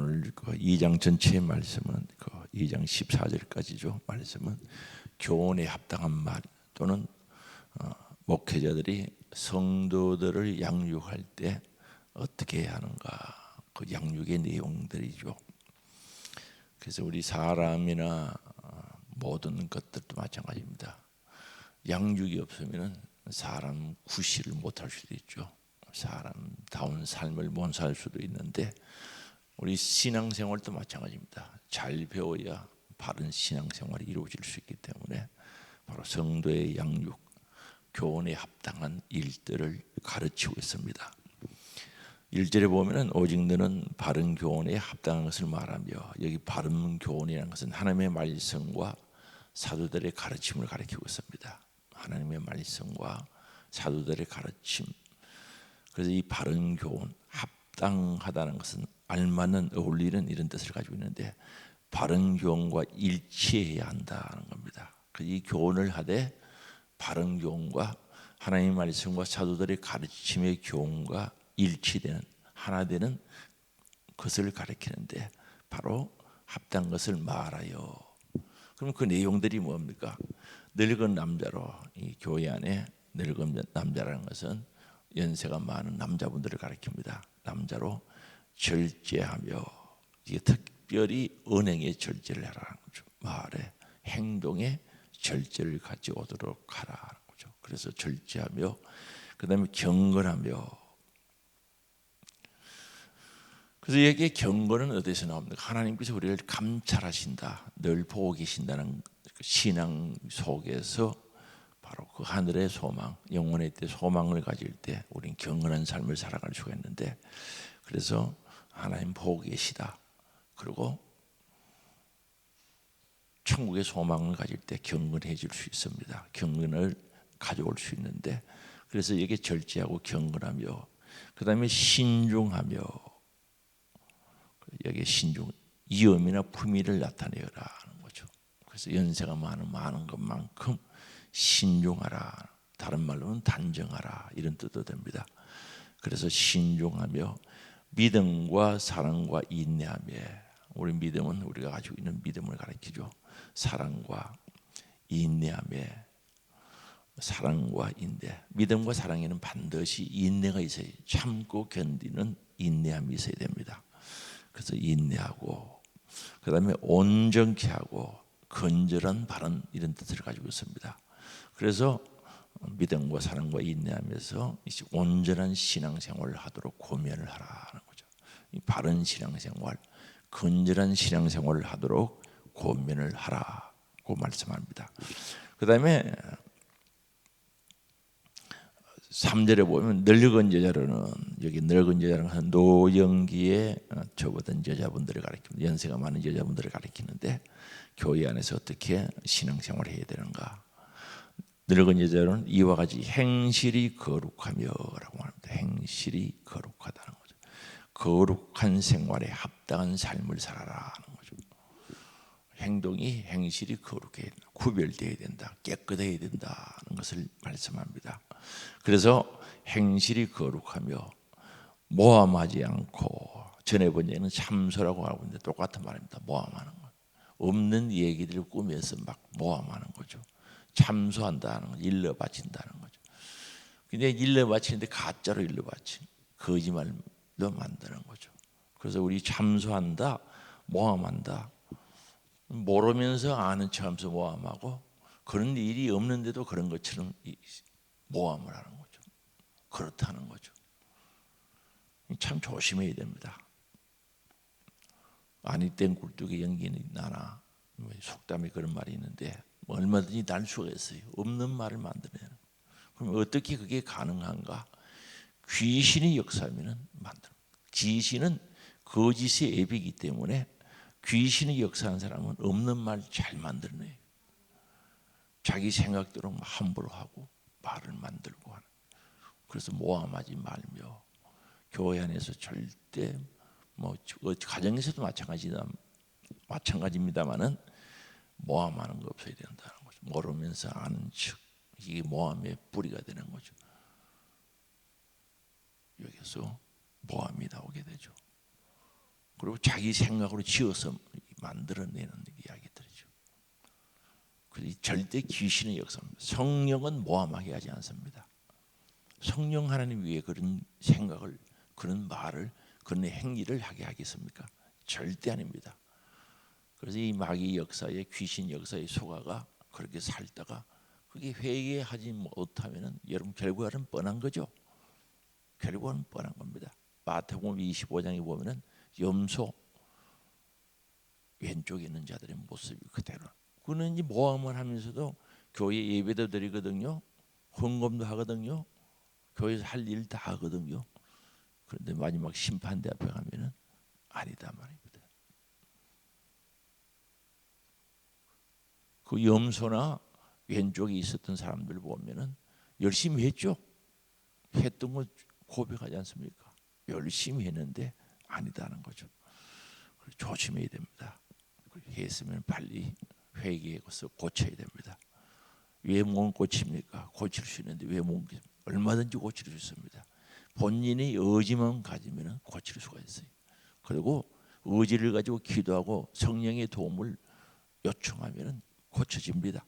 오늘 그 2장 전체의 말씀은 그 2장 14절까지죠. 말씀은 교훈에 합당한 말 또는 목회자들이 성도들을 양육할 때 어떻게 해야 하는가, 그 양육의 내용들이죠. 그래서 우리 사람이나 모든 것들도 마찬가지입니다. 양육이 없으면 사람 구실을 못할 수도 있죠. 사람다운 삶을 못 살 수도 있는데, 우리 신앙생활도 마찬가지입니다. 잘 배워야 바른 신앙생활이 이루어질 수 있기 때문에 바로 성도의 양육, 교훈에 합당한 일들을 가르치고 있습니다. 1절에 보면 오직 너는 바른 교훈에 합당한 것을 말하며, 여기 바른 교훈이라는 것은 하나님의 말씀과 사도들의 가르침을 가리키고 있습니다. 하나님의 말씀과 사도들의 가르침. 그래서 이 바른 교훈, 합당하다는 것은 알맞는, 어울리는 이런 뜻을 가지고 있는데, 바른 교훈과 일치해야 한다는 겁니다. 이 교훈을 하되 바른 교훈과 하나님의 말씀과 사도들의 가르침의 교훈과 일치되는, 하나 되는 것을 가리키는데 바로 합당한 것을 말하여. 그럼 그 내용들이 뭡니까? 늙은 남자로, 이 교회 안에 늙은 남자라는 것은 연세가 많은 남자분들을 가리킵니다. 남자로 절제하며, 이게 특별히 언행의 절제를 하라는 거죠. 말에, 행동에 절제를 가져오도록 하라는 거죠. 그래서 절제하며, 그 다음에 경건하며. 그래서 여기에 경건은 어디서 나옵니까? 하나님께서 우리를 감찰하신다, 늘 보고 계신다는 신앙 속에서 바로 그 하늘의 소망, 영원의 때 소망을 가질 때 우리는 경건한 삶을 살아갈 수가 있는데, 그래서 하나님 보고 계시다, 그리고 천국의 소망을 가질 때 경건해질 수 있습니다. 경건을 가져올 수 있는데, 그래서 여기에 절제하고 경건하며, 그 다음에 신중하며, 여기에 신중, 이음이나 품위를 나타내어라 하는 거죠. 그래서 연세가 많은 것만큼 신중하라, 다른 말로는 단정하라, 이런 뜻도 됩니다. 그래서 신중하며 믿음과 사랑과 인내하며, 우리 믿음은 우리가 가지고 있는 믿음을 가리키죠. 사랑과 인내하며, 사랑과 인내, 믿음과 사랑에는 반드시 인내가 있어야, 참고 견디는 인내함이 있어야 됩니다. 그래서 인내하고, 그 다음에 온전케 하고 건전한 바른, 이런 뜻을 가지고 있습니다. 그래서 믿음과 사랑과 인내하면서 온전한 신앙생활을 하도록 고면을 하라는 거죠. 이 바른 신앙생활, 건전한 신앙생활을 하도록 고면을 하라고 말씀합니다. 그 다음에 3절에 보면 늙은 여자로는, 여기 늙은 여자라는 것은 노년기에 접어든 여자분들을 가리킵니다. 연세가 많은 여자분들을 가리키는데, 교회 안에서 어떻게 신앙생활을 해야 되는가. 늙은 여자로는 이와 같이 행실이 거룩하며 라고 합니다. 행실이 거룩하다는 거죠. 거룩한 생활에 합당한 삶을 살아라는 거죠. 행동이, 행실이 거룩해야 된다, 구별되어야 된다, 깨끗해야 된다는 것을 말씀합니다. 그래서 행실이 거룩하며 모함하지 않고, 전에 본 얘기는 참소라고 하고 있는데 똑같은 말입니다. 모함하는 것, 없는 얘기들을 꾸며서 막 모함하는 거죠. 참소한다는 건 일러 바친다는 거죠. 근데 일러 바치는데 가짜로 일러 바친, 거짓말로 만드는 거죠. 그래서 우리 참소한다, 모함한다, 모르면서 아는 척하면서 모함하고, 그런 일이 없는데도 그런 것처럼 모함을 하는 거죠. 그렇다는 거죠. 참 조심해야 됩니다. 아니 땐 굴뚝에 연기는 나나, 속담에 그런 말이 있는데 얼마든지 날 수가 있어요. 없는 말을 만드는. 그럼 어떻게 그게 가능한가? 귀신이 역사하면 만들어. 귀신은 거짓의 앱이기 때문에 귀신이 역사한 사람은 없는 말 잘 만들어내요. 자기 생각대로 함부로 하고 말을 만들고 하는. 그래서 모함하지 말며, 교회 안에서 절대, 가정에서도 마찬가지입니다만은 모함하는 거 없어야 된다는 거죠. 모르면서 아는 척, 이게 모함의 뿌리가 되는 거죠. 여기서 모함이 나오게 되죠. 그리고 자기 생각으로 지어서 만들어내는 이야기들이죠. 그래서 절대 귀신의 역사입니다. 성령은 모함하게 하지 않습니다. 성령 하나님 위에 그런 생각을, 그런 말을, 그런 행위를 하게 하겠습니까? 절대 아닙니다. 그래서 이 마귀 역사에, 귀신 역사에 속아가 그렇게 살다가 그게 회개하지 못하면은 여러분 결과는 뻔한 거죠. 결과는 뻔한 겁니다. 마태복음 25장에 보면은 염소 왼쪽에 있는 자들의 모습이 그대로. 그는 이제 모함을 하면서도 교회 예배도 드리거든요. 헌금도 하거든요. 교회에서 할 일 다 하거든요. 그런데 마지막 심판대 앞에 가면은 아니다 말입니다. 그 염소나 왼쪽에 있었던 사람들 보면은 열심히 했죠. 했던 거 고백하지 않습니까? 열심히 했는데 아니다는 거죠. 조심해야 됩니다. 했으면 빨리 회개해서 고쳐야 됩니다. 왜 못 고칩니까? 고칠 수 있는데 왜 못 고칩니까? 얼마든지 고칠 수 있습니다. 본인의 의지만 가지면 고칠 수가 있어요. 그리고 의지를 가지고 기도하고 성령의 도움을 요청하면 고쳐집니다.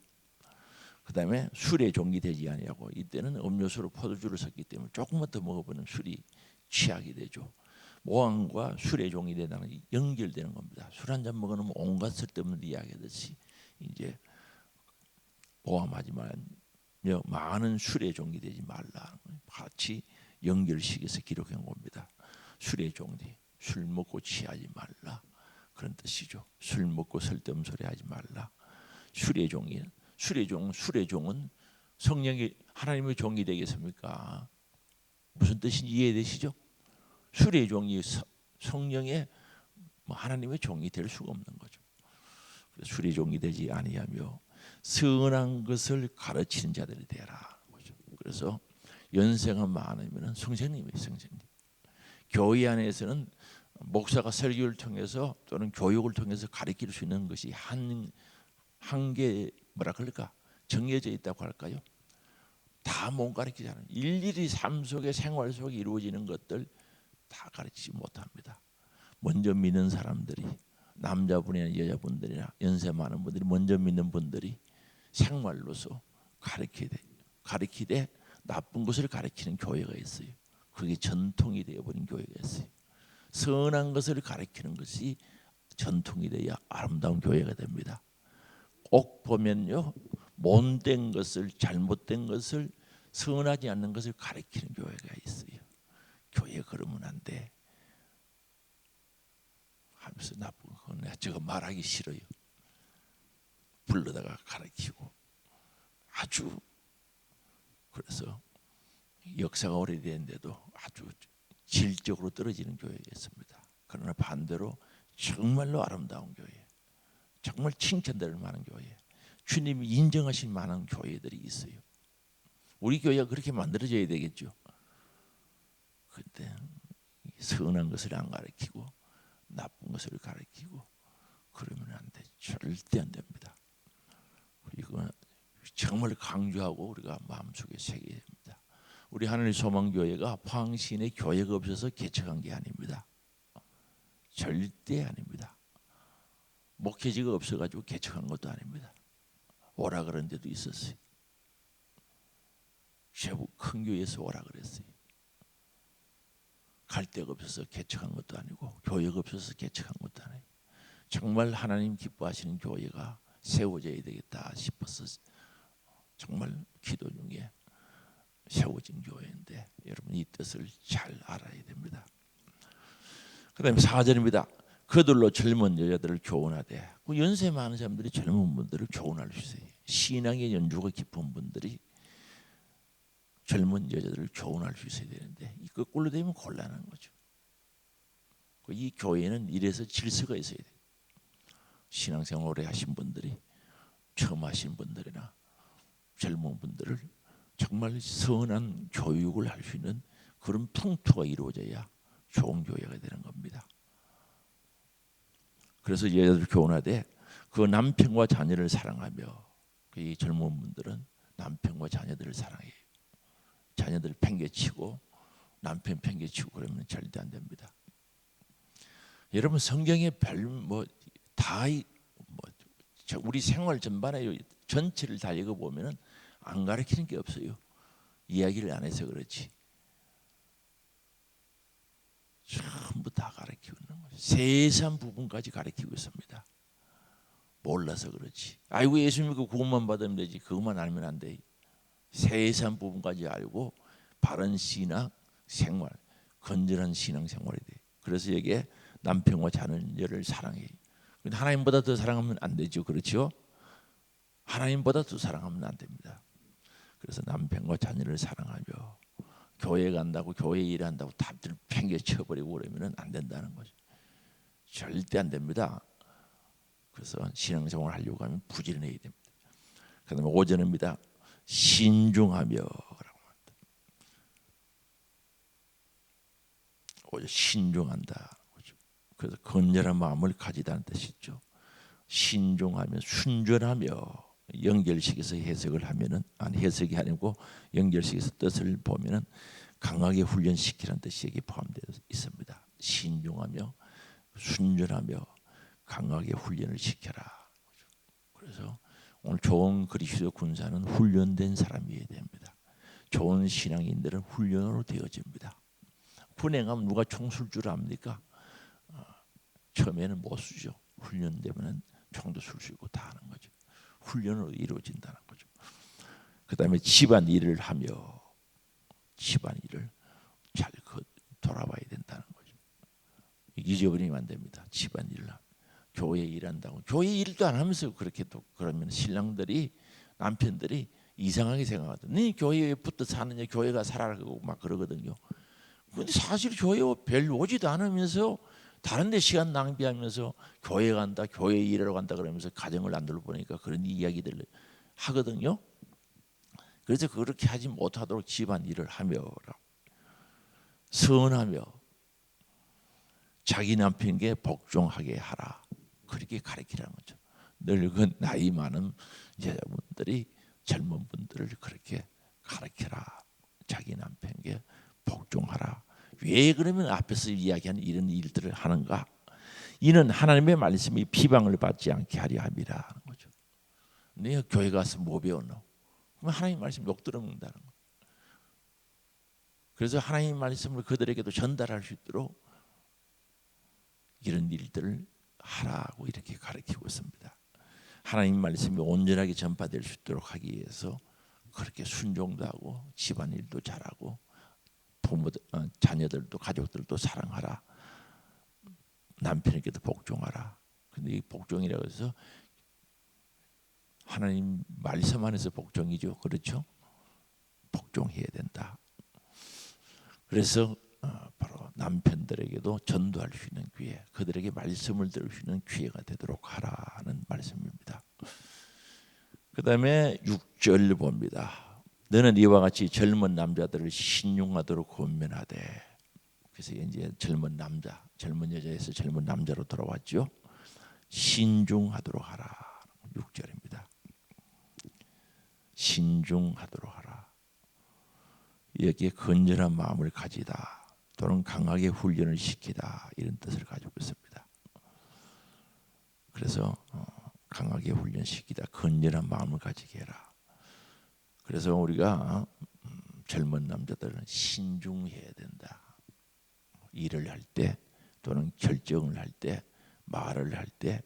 그 다음에 술에 종이 되지 아니하고, 이때는 음료수로 포도주를 섞기 때문에 조금만 더 먹어보면 술이 취하게 되죠. 모함과 술의 종이 되다는 연결되는 겁니다. 술 한 잔 먹으면 온갖 쓸데없는 이야기하듯이 이제 모함하지 말며 많은 술의 종이 되지 말라, 같이 연결시켜서 기록한 겁니다. 술의 종이 술 먹고 취하지 말라 그런 뜻이죠. 술 먹고 쓸데없는 소리 하지 말라. 술의 종은 성령이 하나님의 종이 되겠습니까? 무슨 뜻인지 이해되시죠? 술의 종이 성령의 하나님의 종이 될 수가 없는 거죠. 술의 종이 되지 아니하며 선한 것을 가르치는 자들이 되라. 그래서 연세가 많으면 선생님. 교회 안에서는 목사가 설교를 통해서 또는 교육을 통해서 가르칠 수 있는 것이 한계 뭐라 그럴까? 정해져 있다고 할까요? 다 못 가르치잖아요. 일일이 삶 속에, 생활 속에 이루어지는 것들 다 가르치지 못합니다. 먼저 믿는 사람들이, 남자분이나 여자분들이나 연세 많은 분들이 먼저 믿는 분들이 생활로서 가르치되 나쁜 것을 가르치는 교회가 있어요. 그게 전통이 되어버린 교회가 있어요. 선한 것을 가르치는 것이 전통이 되어야 아름다운 교회가 됩니다. 꼭 보면요, 못된 것을, 잘못된 것을, 선하지 않는 것을 가르치는 교회가 있어요. 교회 그러면 안 돼 하면서 나쁜 건 내가 저거 말하기 싫어요. 불러다가 가르치고 아주, 그래서 역사가 오래됐는데도 아주 질적으로 떨어지는 교회가 있습니다. 그러나 반대로 정말로 아름다운 교회, 정말 칭찬될 만한 교회, 주님이 인정하실 만한 교회들이 있어요. 우리 교회가 그렇게 만들어져야 되겠죠. 그런데 선한 것을 안 가르치고 나쁜 것을 가르치고 그러면 안 돼. 절대 안 됩니다. 이거 정말 강조하고 우리가 마음속에 새겨야 됩니다. 우리 하늘 소망교회가 포항시내 교회가 없어서 개척한 게 아닙니다. 절대 아닙니다. 목회지가 없어가지고 개척한 것도 아닙니다. 오라 그런 데도 있었어요. 제법 큰 교회에서 오라 그랬어요. 갈 데가 없어서 개척한 것도 아니고 교회가 없어서 개척한 것도 아니고, 정말 하나님 기뻐하시는 교회가 세워져야 되겠다 싶어서 정말 기도 중에 세워진 교회인데 여러분 이 뜻을 잘 알아야 됩니다. 그 다음에 4절입니다. 그들로 젊은 여자들을 교훈하되, 그 연세 많은 사람들이 젊은 분들을 교훈할 수 있어요. 신앙의 연주가 깊은 분들이 젊은 여자들을 교훈할 수 있어야 되는데 이 거꾸로 되면 곤란한 거죠. 이 교회는 이래서 질서가 있어야 돼요. 신앙생활 오래 하신 분들이, 처음 하신 분들이나 젊은 분들을 정말 선한 교육을 할 수 있는 그런 풍토가 이루어져야 좋은 교회가 되는 겁니다. 그래서 여자들 교훈하되 그 남편과 자녀를 사랑하며, 이 젊은 분들은 남편과 자녀들을 사랑해요. 자녀들 팽개치고 남편 팽개치고 그러면 절대 안 됩니다. 여러분 성경에 별뭐다 우리 생활 전반에 전체를 다 읽어보면은 안 가르치는 게 없어요. 이야기를 안 해서 그렇지. 전부 다 가르치고 있는 거죠. 세세한 부분까지 가르치고 있습니다. 몰라서 그렇지. 아이고 예수 믿고 구원만 받으면 되지. 그것만 알면 안 돼. 세세한 부분까지 알고 바른 신앙 생활, 건전한 신앙 생활이 돼. 그래서 여기에 남편과 자녀를 사랑해. 하나님보다 더 사랑하면 안 되죠. 그렇죠? 하나님보다 더 사랑하면 안 됩니다. 그래서 남편과 자녀를 사랑하며 교회 간다고 교회 일한다고 답들 팽개 쳐버리고 그러면 안 된다는 거죠. 절대 안 됩니다. 그래서 신앙생활 하려고 하면 부지런해야 됩니다. 그다음에 5절입니다. 신중하며 라고 합니다. 5절 신중한다. 그래서 건전한 마음을 가지다는 뜻이죠. 신중하며 순전하며 연결식에서 해석을 하면은 해석이 아니고 연결식에서 뜻을 보면은 강하게 훈련시키라는 뜻이 여기 포함되어 있습니다. 신중하며 순전하며 강하게 훈련을 시켜라. 그래서 오늘 좋은 그리스도 군사는 훈련된 사람이어야 됩니다. 좋은 신앙인들은 훈련으로 되어집니다. 군에 가면 누가 총 쏠 줄 압니까? 처음에는 못 쏘죠. 훈련되면 총도 쏠 수 있고 다 하는 거죠. 훈련으로 이루어진다는 거죠. 그 다음에 집안 일을 하며 집안 일을 잘 돌아봐야 된다는 거죠. 잊어버리면 안 됩니다. 집안 일을 하면. 교회 일한다고 교회 일도 안 하면서 그렇게 또 그러면 신랑들이 남편들이 이상하게 생각하거든요. 네 교회에 붙어 사느냐 교회가 살아가고 막 그러거든요. 근데 사실 교회 별 오지도 않으면서 다른 데 시간 낭비하면서 교회 간다 교회 일하러 간다 그러면서 가정을 안 돌보니까 그런 이야기들을 하거든요. 그래서 그렇게 하지 못하도록 집안 일을 하며 선하며 자기 남편에게 복종하게 하라. 그렇게 가르치라는 거죠. 늙은 나이 많은 여자분들이 젊은 분들을 그렇게 가르쳐라. 자기 남편에게 복종하라. 왜 그러면 앞에서 이야기한 이런 일들을 하는가? 이는 하나님의 말씀이 비방을 받지 않게 하려 함이라. 거죠. 내가 교회 가서 뭐 배웠노? 그럼 하나님 말씀 욕 들어먹는다는 거. 그래서 하나님 말씀을 그들에게도 전달할 수 있도록 이런 일들을 하라고 이렇게 가르치고 있습니다. 하나님 말씀이 온전하게 전파될 수 있도록 하기 위해서 그렇게 순종도 하고 집안일도 잘하고 부모들, 자녀들도 가족들도 사랑하라. 남편에게도 복종하라. 근데 이 복종이라고 해서 하나님 말씀 안에서 복종이죠. 그렇죠? 복종해야 된다. 그래서 바로 남편들에게도 전도할 수 있는 기회, 그들에게 말씀을 들을 수 있는 기회가 되도록 하라는 말씀입니다. 그 다음에 6절 봅니다. 너는 이와 같이 젊은 남자들을 신용하도록 권면하되. 그래서 이제 젊은 남자, 젊은 여자에서 젊은 남자로 돌아왔죠. 신중하도록 하라. 6절입니다. 신중하도록 하라. 여기에 건전한 마음을 가지다 또는 강하게 훈련을 시키다 이런 뜻을 가지고 있습니다. 그래서 강하게 훈련시키다 건전한 마음을 가지게 해라. 그래서 우리가 젊은 남자들은 신중해야 된다. 일을 할 때 또는 결정을 할 때 말을 할 때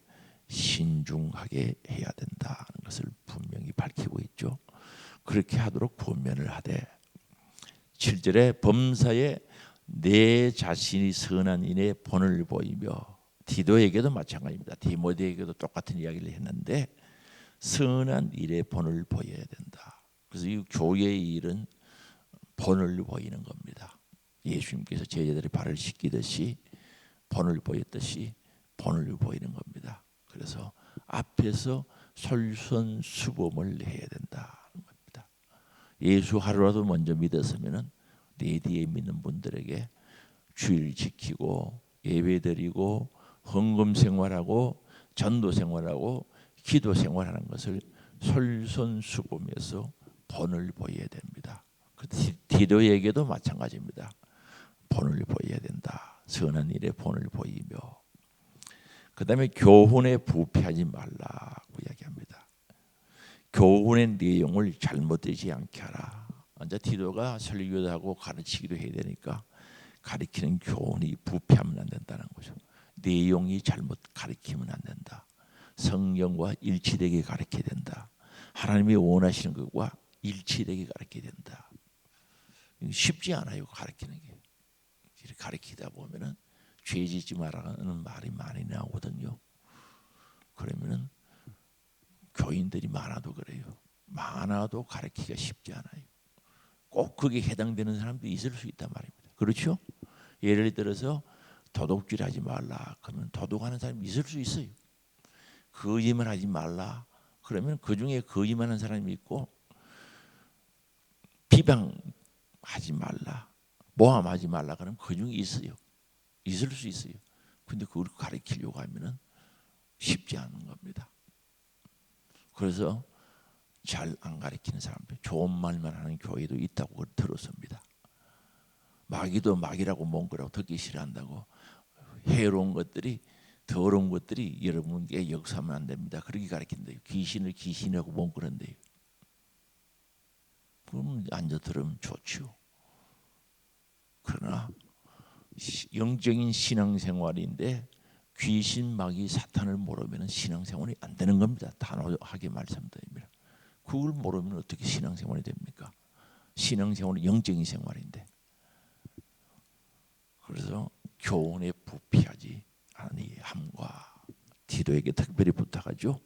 신중하게 해야 된다는 것을 분명히 밝히고 있죠. 그렇게 하도록 권면을 하되 7절에 범사에 내 자신이 선한 인의 본을 보이며 디도에게도 마찬가지입니다. 디모데에게도 똑같은 이야기를 했는데 선한 일의 본을 보여야 된다. 그래서 이 교회의 일은 본을 보이는 겁니다. 예수님께서 제자들의 발을 씻기듯이 본을 보였듯이 본을 보이는 겁니다. 그래서 앞에서 솔선수범을 해야 된다는 겁니다. 예수 하루라도 먼저 믿었으면은 내 뒤에 믿는 분들에게 주의를 지키고 예배드리고 헌금 생활하고 전도 생활하고 기도 생활하는 것을 솔선수범해서 본을 보여야 됩니다. 디도에게도 마찬가지입니다. 본을 보여야 된다. 선한 일에 본을 보이며 그다음에 교훈에 부패하지 말라고 이야기합니다. 교훈의 내용을 잘못되지 않게 하라. 이제 디도가 설교도 하고 가르치기도 해야 되니까 가르치는 교훈이 부패하면 안 된다는 거죠. 내용이 잘못 가르치면 안 된다. 성경과 일치되게 가르쳐야 된다. 하나님이 원하시는 것과 일치되게 가르쳐야 된다. 쉽지 않아요, 가르치는 게. 이렇게 가르치다 보면은 죄 짓지 말라는 말이 많이 나오거든요. 그러면은 교인들이 많아도 그래요. 많아도 가르치기가 쉽지 않아요. 꼭 그게 해당되는 사람도 있을 수 있단 말입니다. 그렇죠? 예를 들어서 도둑질하지 말라 그러면 도둑하는 사람이 있을 수 있어요. 거짓말하지 말라 그러면 그 중에 거짓말하는 사람이 있고, 비방하지 말라, 모함하지 말라 그러면 그 중에 있어요. 있을 수 있어요. 근데 그걸 가르치려고 하면은 쉽지 않은 겁니다. 그래서 잘 안 가르치는 사람들, 좋은 말만 하는 교회도 있다고 들었습니다. 마귀도 마귀라고 몽골하고 듣기 싫어한다고, 해로운 것들이, 더러운 것들이 여러분께 역사하면 안 됩니다. 그렇게 가르친대요. 귀신을 귀신이라고 몽골한대요. 그럼 앉아 들으면 좋죠. 그러나 영적인 신앙생활인데 귀신, 마귀, 사탄을 모르면 신앙생활이 안 되는 겁니다. 단호하게 말씀드립니다. 그걸 모르면 어떻게 신앙생활이 됩니까? 신앙생활은 영적인 생활인데. 그래서 교훈에 부패하지 아니함과, 디도에게 특별히 부탁하죠.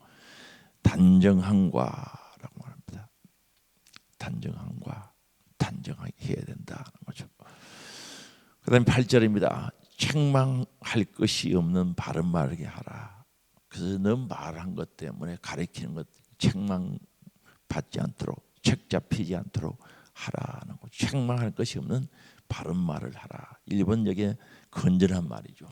단정함과라고 말합니다. 단정함과, 단정하게 해야 된다는 거죠. 그다음에 8절입니다. 책망할 것이 없는 바른 말하게 하라. 그래서 너 말한 것 때문에 가르치는 것 책망 받지 않도록, 책 잡히지 않도록 하라는 거. 책망할 것이 없는 바른 말을 하라. 일본역에 건전한 말이죠.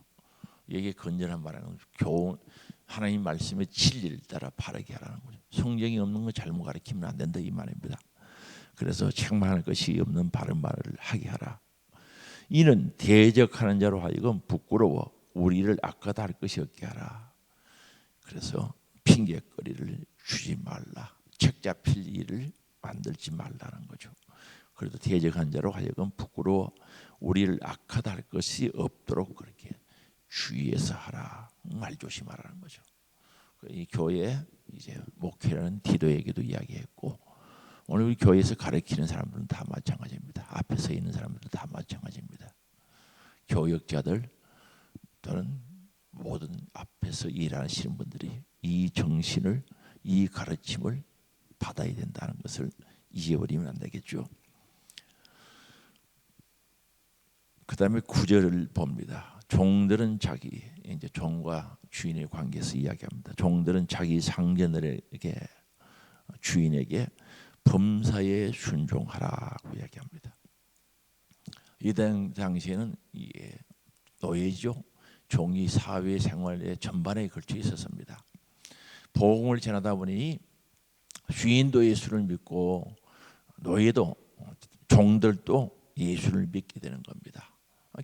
이게 건전한 말하는 교훈, 하나님 말씀의 진리를 따라 바르게 하라는 거죠. 성경이 없는 거 잘못 가르치면 안 된다 이 말입니다. 그래서 책망할 것이 없는 바른 말을 하게 하라. 이는 대적하는 자로 하여금 부끄러워 우리를 악하다 할 것이 없게 하라. 그래서 핑계거리를 주지 말라. 책 잡힐 일을 만들지 말라는 거죠. 그래도 대적한 자로 하여금 부끄러워 우리를 악하다 할 것이 없도록 그렇게 주의해서 하라. 말 조심하라는 거죠. 이 교회 이제 목회라는 디도에게도 이야기했고, 오늘 우리 교회에서 가르치는 사람들은 다 마찬가지입니다. 앞에 서 있는 사람들은 다 마찬가지입니다. 교역자들 또는 모든 앞에서 일하시는 분들이 이 정신을, 이 가르침을 받아야 된다는 것을 잊어버리면 안 되겠죠. 그 다음에 9절을 봅니다. 종들은 자기, 이제 종과 주인의 관계에서 이야기합니다. 종들은 자기 상전들에게, 주인에게 범사에 순종하라고 이야기합니다. 이 당시에는 노예죠. 종이 사회 생활의 전반에 걸쳐 있었습니다. 복음을 전하다 보니 주인도 예수를 믿고 노예도, 종들도 예수를 믿게 되는 겁니다.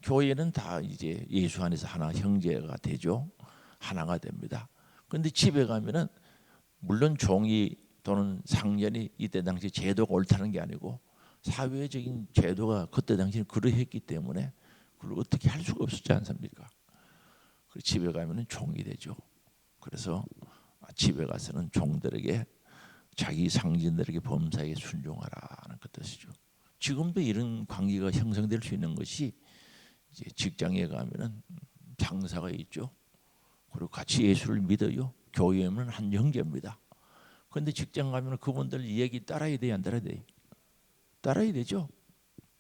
교회는 다 이제 예수 안에서 하나 형제가 되죠. 하나가 됩니다. 그런데 집에 가면은 물론 종이 또는 상전이 이때 당시 제도가 옳다는 게 아니고 사회적인 제도가 그때 당시에 그러했기 때문에 그걸 어떻게 할 수가 없었지 않습니까? 집에 가면은 종이 되죠. 그래서 집에 가서는 종들에게, 자기 상전들에게 범사에 순종하라는 그 뜻이죠. 지금도 이런 관계가 형성될 수 있는 것이, 이제 직장에 가면은 상사가 있죠. 그리고 같이 예수를 믿어요. 교회는 한 형제입니다. 그런데 직장 가면 그분들 얘기 따라야 돼요, 안 따라야 돼요? 따라야 되죠.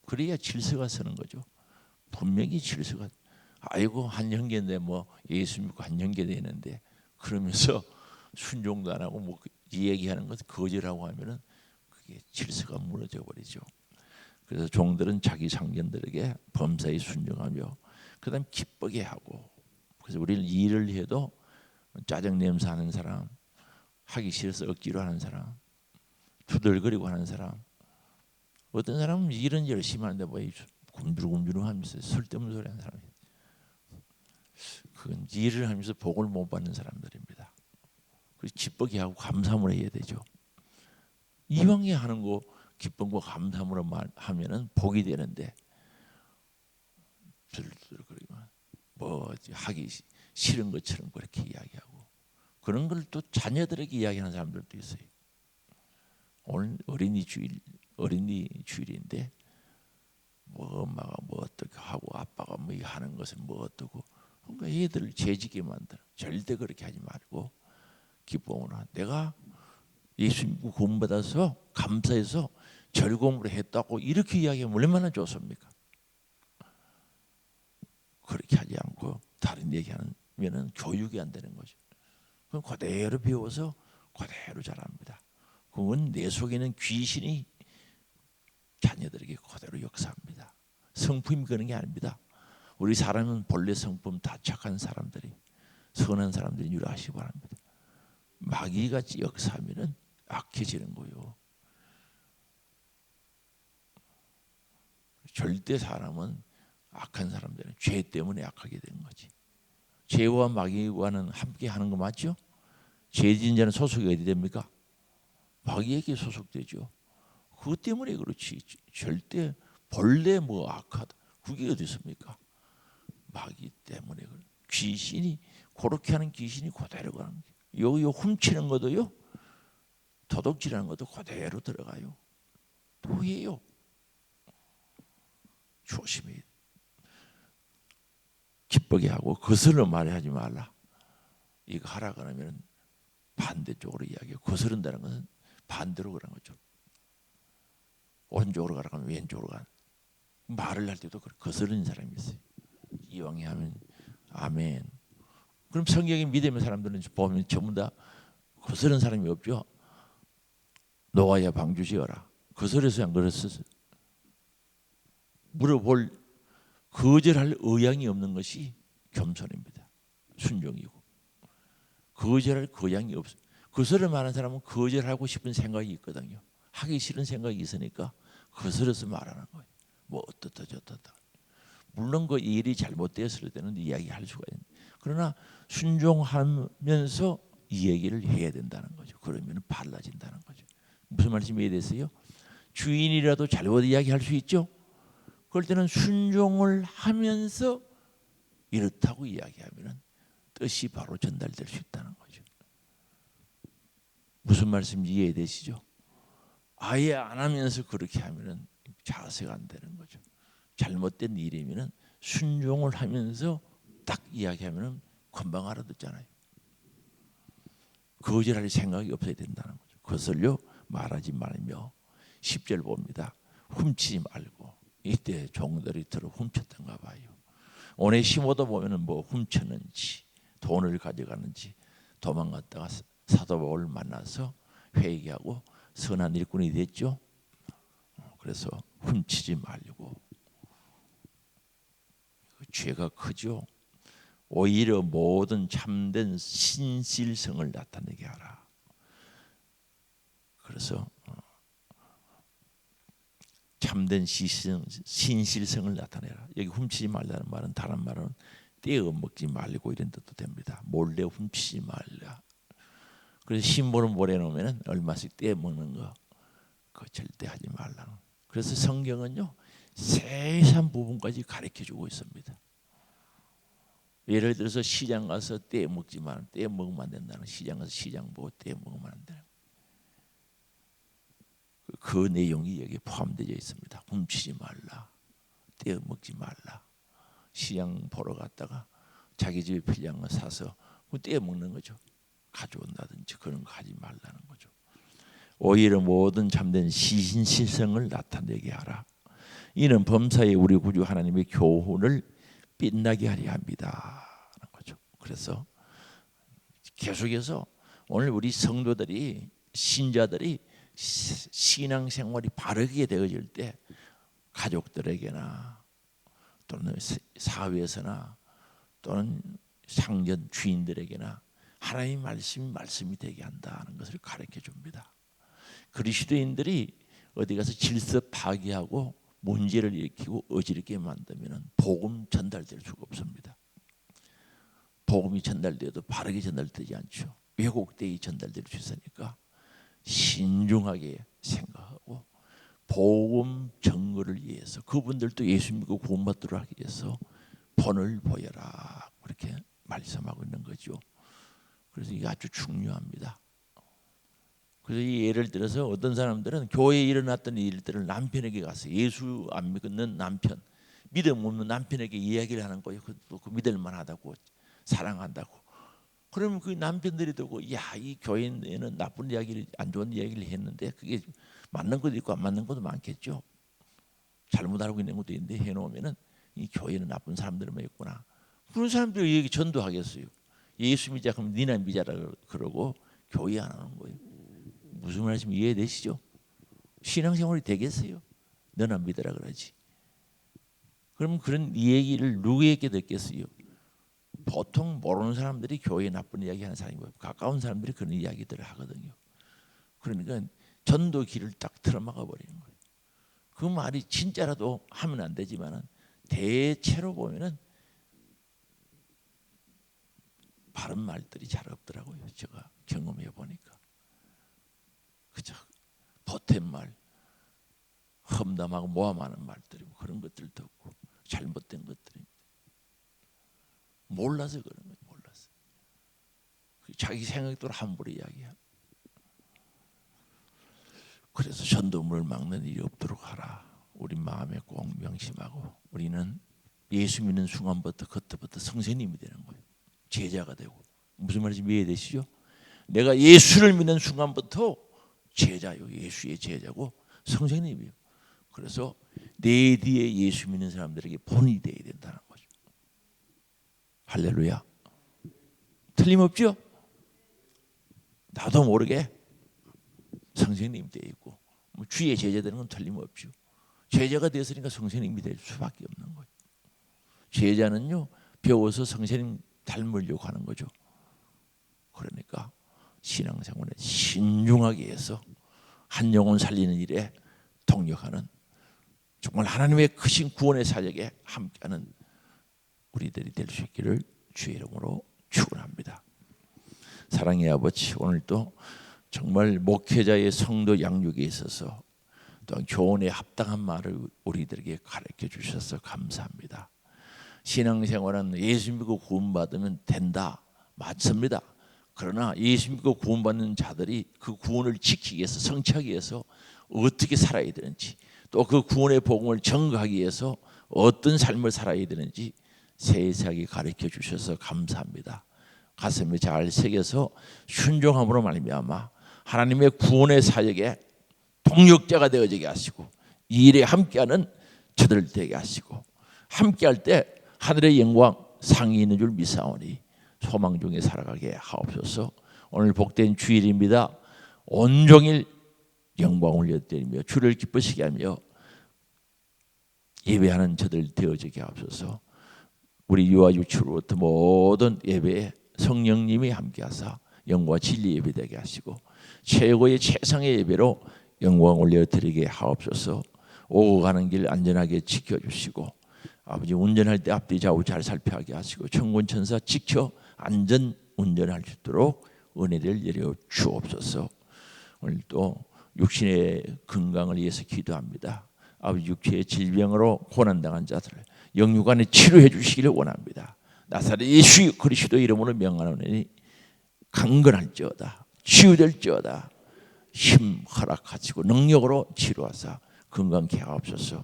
그래야 질서가 서는 거죠. 분명히 질서가, 아이고 한 형제인데 뭐 예수 믿고 한 형제 되는데 그러면서 순종도 안 하고 뭐 얘기하는 것 거절하고 하면은 그게 질서가 무너져 버리죠. 그래서 종들은 자기 상전들에게 범사에 순종하며 그다음 기쁘게 하고, 그래서 우리는 일을 해도 짜증 냄새 하는 사람, 하기 싫어서 억지로 하는 사람, 두들거리고 하는 사람, 어떤 사람은 일은 열심히 하는데 뭐 굶주렁굶주렁하면서 쓸데없는 소리 하는 사람이, 그건 일을 하면서 복을 못 받는 사람들입니다. 그래서 기쁘게 하고 감사함을 해야 되죠. 이왕에 하는 거 기쁨과 감사함으로 하면은 복이 되는데 뭐 하기 싫은 것처럼 그렇게 이야기하고 그런 걸 또 자녀들에게 이야기하는 사람들도 있어요. 오늘 어린이 주일인데 뭐 엄마가 뭐 어떻게 하고 아빠가 뭐 하는 것은 뭐 어떻고 그러니까 애들을 재지게 만들어. 절대 그렇게 하지 말고 기쁨으로 내가 예수 믿고 구원받아서 감사해서 즐거움으로 했다고 이렇게 이야기하면 얼마나 좋습니까? 그렇게 하지 않고 다른 얘기하면은 교육이 안 되는 거죠. 그럼 그대로 배워서 그대로 잘합니다. 그건 내 속에 있는 귀신이 자녀들에게 그대로 역사합니다. 성품이 그런 게 아닙니다. 우리 사람은 본래 성품 다 착한 사람들이 선한 사람들이 유라하시기 바랍니다. 마귀같이 역사하면은 악해지는 거요. 절대 사람은 악한 사람들은 죄 때문에 악하게 되는 거지. 죄와 마귀와는 함께 하는 거 맞죠? 죄진 자는 소속이 어디 됩니까? 마귀에게 소속되죠. 그것 때문에 그렇지. 절대 본래 뭐 악하다. 그게 어디 있습니까? 마귀 때문에 귀신이 그렇게 하는 귀신이 그대로 가는 거예요. 요 훔치는 것도요. 도둑질하는 것도 그대로 들어가요. 또 해요. 조심히 기쁘게 하고 거스르는 말을 하지 말라. 이거 하라 그러면 반대쪽으로 이야기해요. 거스른다는 것은 반대로 그런 거죠. 오른쪽으로 가라 하면 왼쪽으로 가는. 말을 할 때도 거스르는 사람이 있어요. 이왕에 하면 아멘. 그럼 성경에 믿음의 사람들은 보면 전부 다 거스르는 사람이 없죠. 노아야 방주지어라. 거스려서 안 그랬었어요. 물어볼 거절할 의향이 없는 것이 겸손입니다. 순종이고 거절할 거향이 없어요. 거스를 말하는 사람은 거절하고 싶은 생각이 있거든요. 하기 싫은 생각이 있으니까 거스려서 말하는 거예요. 뭐 어떻다 저떻다. 물론 그 일이 잘못되었을 때는 이야기할 수가 있는데 그러나 순종하면서 이 얘기를 해야 된다는 거죠. 그러면 달라진다는 거죠. 무슨 말씀이 이해됐어요? 주인이라도 잘못 이야기할 수 있죠. 그럴 때는 순종을 하면서 이렇다고 이야기하면 뜻이 바로 전달될 수 있다는 거죠. 무슨 말씀인지 이해되시죠? 아예 안 하면서 그렇게 하면 자세가 안 되는 거죠. 잘못된 일이면 순종을 하면서 딱 이야기하면 금방 알아듣잖아요. 거절할 생각이 없어야 된다는 거죠. 그것을요 말하지 말며 10절 봅니다. 훔치지 말고 이때 종들이 들어 훔쳤던가 봐요. 오네시모도 보면은 뭐 훔쳤는지 돈을 가져가는지 도망갔다가 사도 바울을 만나서 회개하고 선한 일꾼이 됐죠. 그래서 훔치지 말고 죄가 크죠. 오히려 모든 참된 신실성을 나타내게 하라. 그래서 참된 신실성을 나타내라. 여기 훔치지 말라는 말은 다른 말은 떼어 먹지 말고 이런 뜻도 됩니다. 몰래 훔치지 말라. 그래서 신문을 몰아놓으면 얼마씩 떼어 먹는 거 그거 절대 하지 말라는. 그래서 성경은요 세세한 부분까지 가르쳐주고 있습니다. 예를 들어서 시장 가서 떼어 먹지만 떼어 먹으면 안 된다는. 시장 가서 시장 보고 떼어 먹으면 안 되는. 그 내용이 여기에 포함되어 있습니다. 훔치지 말라, 떼어 먹지 말라. 시장 보러 갔다가 자기 집에 필요한 거 사서 떼어 먹는 거죠. 가져온다든지 그런 거 하지 말라는 거죠. 오히려 모든 참된 신실성을 나타내게 하라. 이는 범사에 우리 구주 하나님의 교훈을 빛나게 하려 합니다. 하는 거죠. 그래서 계속해서 오늘 우리 성도들이 신자들이 신앙생활이 바르게 되어질 때 가족들에게나 또는 사회에서나 또는 상전 주인들에게나 하나님의 말씀이 되게 한다는 것을 가르쳐 줍니다. 그리스도인들이 어디 가서 질서 파괴하고 문제를 일으키고 어지럽게 만들면 복음 전달될 수가 없습니다. 복음이 전달되어도 바르게 전달되지 않죠. 왜곡되게 전달될 수 있으니까 신중하게 생각하고 복음 증거를 위해서 그분들도 예수 믿고 구원받도록 하기 위해서 본을 보여라 그렇게 말씀하고 있는 거죠. 그래서 이게 아주 중요합니다. 그래서 이 예를 들어서 어떤 사람들은 교회에 일어났던 일들을 남편에게 가서 예수 안 믿는 남편, 믿음 없는 남편에게 이야기를 하는 거예요. 그 믿을 만하다고 사랑한다고. 그러면 그 남편들이 듣고 야, 이 교회에는 나쁜 이야기를 안 좋은 이야기를 했는데 그게 맞는 것도 있고 안 맞는 것도 많겠죠. 잘못 알고 있는 것도 있는데 해놓으면은 이 교회는 나쁜 사람들만 있구나. 그런 사람들이 여기 전도하겠어요. 예수 믿자 그러면 니나 믿자라 그러고 교회 안 하는 거예요. 무슨 말씀 이해되시죠? 신앙생활이 되겠어요? 너나 믿으라 그러지. 그럼 그런 이 얘기를 누구에게 듣겠어요? 보통 모르는 사람들이 교회에 나쁜 이야기 하는 사람이 고 가까운 사람들이 그런 이야기들을 하거든요. 그러니까 전도 길을 딱 틀어막아 버리는 거예요. 그 말이 진짜라도 하면 안 되지만은 대체로 보면은 바른 말들이 잘 없더라고요. 제가 경험해 보니까 그저 보탠말, 험담하고 모함하는 말들이고 그런 것들도 없고 잘못된 것들입니다. 몰라서 그런 거예요. 몰라서 자기 생각대로 함부로 이야기하고. 그래서 전도문을 막는 일이 없도록 하라. 우리 마음에 꼭 명심하고 우리는 예수 믿는 순간부터 그때부터 성령님이 되는 거예요. 제자가 되고. 무슨 말인지 이해되시죠? 내가 예수를 믿는 순간부터 제자요. 예수의 제자고 성령님이요. 그래서 내 뒤에 예수 믿는 사람들에게 본이 되어야 된다는 거죠. 할렐루야. 틀림없죠? 나도 모르게 성령님 되어 있고 주의 제자 되는 건 틀림없죠. 제자가 되었으니까 성령님이 될 수밖에 없는 거예요. 제자는요 배워서 성령님 닮으려고 하는 거죠. 그러니까 신앙생활에 신중하게 해서 한 영혼 살리는 일에 동력하는 정말 하나님의 크신 구원의 사역에 함께하는 우리들이 될 수 있기를 주의 이름으로 축원합니다. 사랑의 아버지, 오늘도 정말 목회자의 성도 양육에 있어서 또한 교훈에 합당한 말을 우리들에게 가르쳐 주셔서 감사합니다. 신앙생활은 예수 믿고 구원받으면 된다. 맞습니다. 그러나 예수 믿고 구원받는 자들이 그 구원을 지키기 위해서 성취하기 위해서 어떻게 살아야 되는지 또 그 구원의 복음을 전가하기 위해서 어떤 삶을 살아야 되는지 세세하게 가르쳐 주셔서 감사합니다. 가슴에 잘 새겨서 순종함으로 말미암아 하나님의 구원의 사역에 동력자가 되어지게 하시고 이 일에 함께하는 저들 되게 하시고 함께할 때 하늘의 영광 상이 있는 줄 믿사오니 소망 중에 살아가게 하옵소서. 오늘 복된 주일입니다. 온종일 영광 올려드리며 주를 기쁘시게 하며 예배하는 저들 되어지게 하옵소서. 우리 유아 유치로부터 모든 예배에 성령님이 함께하사 영과 진리 예배되게 하시고 최고의 최상의 예배로 영광 올려드리게 하옵소서. 오고 가는 길 안전하게 지켜주시고 아버지 운전할 때 앞뒤 좌우 잘 살펴하게 하시고 천군 천사 지켜 안전 운전할 수 있도록 은혜를 내려 주옵소서. 오늘 또 육신의 건강을 위해서 기도합니다. 아버지 육체의 질병으로 고난당한 자들을 영육간에 치료해 주시기를 원합니다. 나사렛 예수 그리스도 이름으로 명하노니 강건할지어다 치유될지어다 힘 허락하시고 능력으로 치료하사 건강케 하옵소서.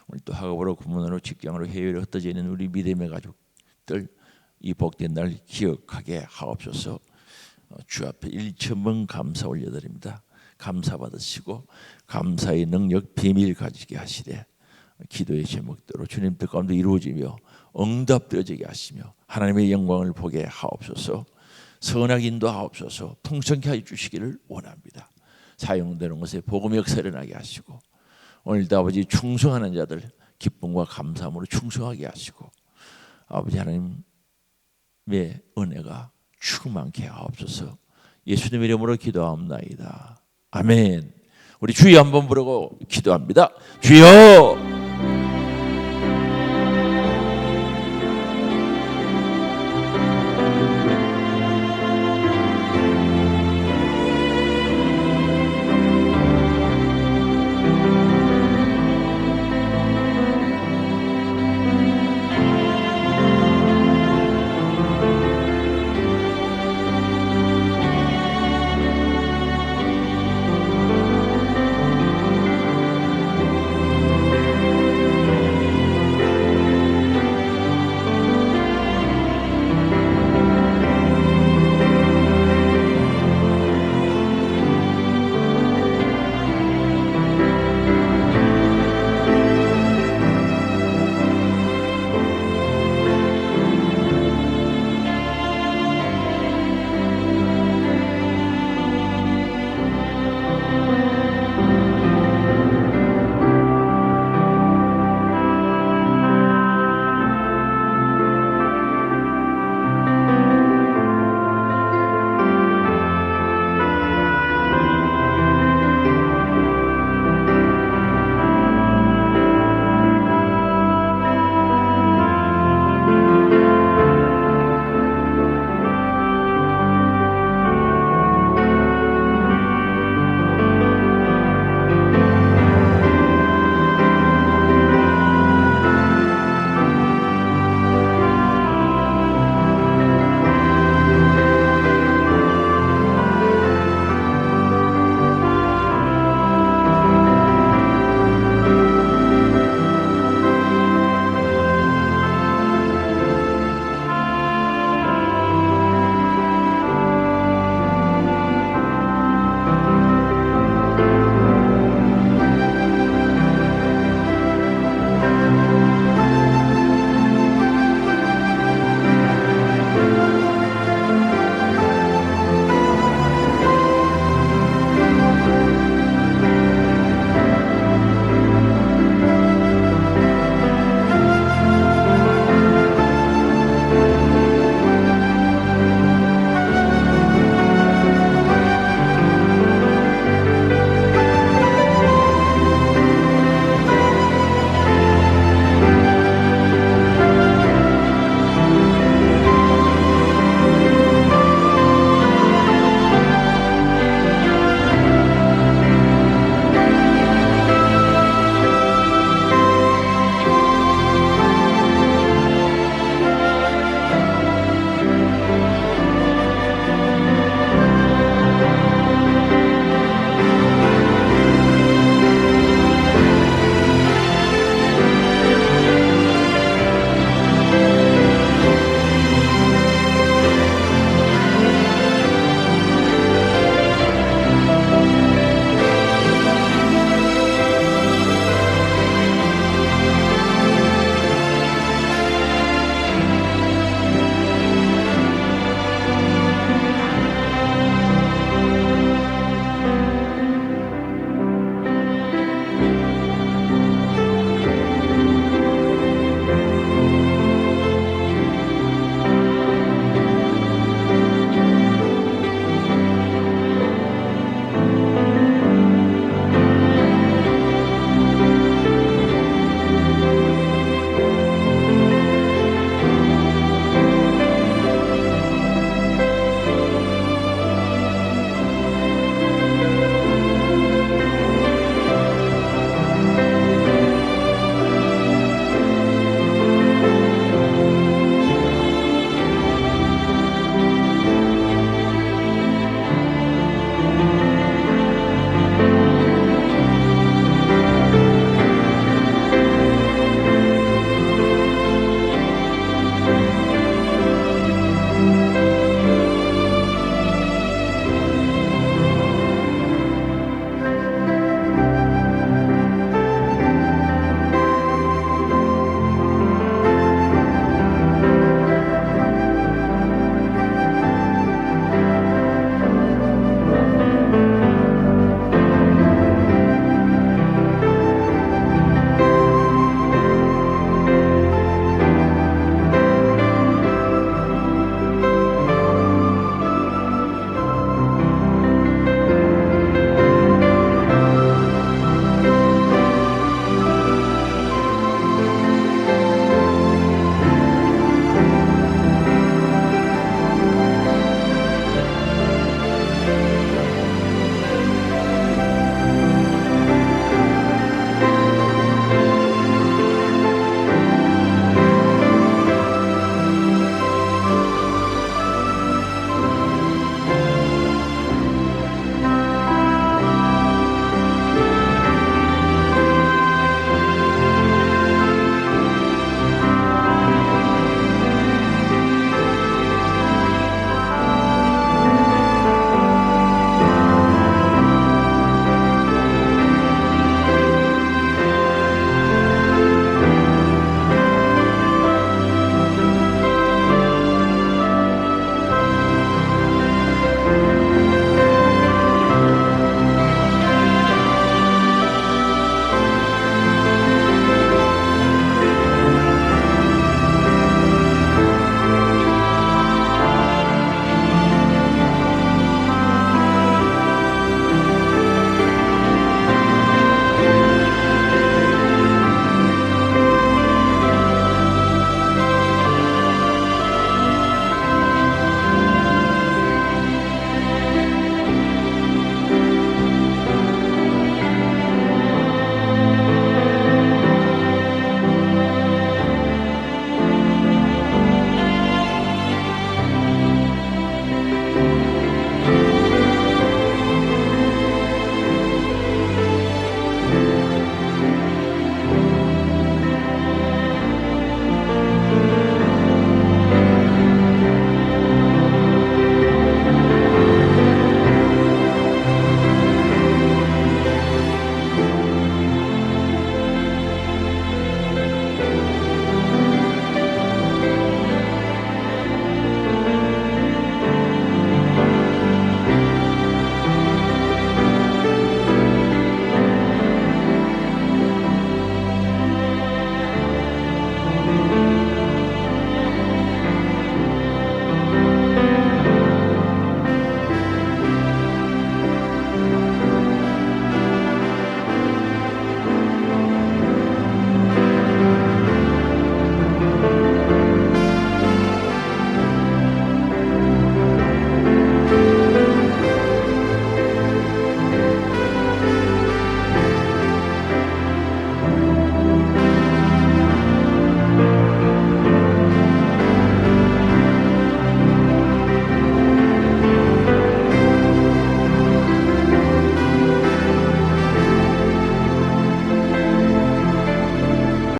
오늘 또 학업으로 구문으로 직장으로 해외로 흩어져 있는 우리 믿음의 가족들 이 복된 날 기억하게 하옵소서. 주 앞에 1,000번 감사 올려드립니다. 감사 받으시고 감사의 능력 비밀 가지게 하시되 기도의 제목대로 주님 뜻 가운데 이루어지며 응답되어지게 하시며 하나님의 영광을 보게 하옵소서. 선하게 인도하옵소서. 풍성케 해주시기를 원합니다. 사용되는 것에 복음의 역사를 나게 하시고 오늘도 아버지 충성하는 자들 기쁨과 감사함으로 충성하게 하시고 아버지 하나님의 은혜가 충만케 하옵소서. 예수님의 이름으로 기도하옵나이다. 아멘. 우리 주여 한번 부르고 기도합니다. 주여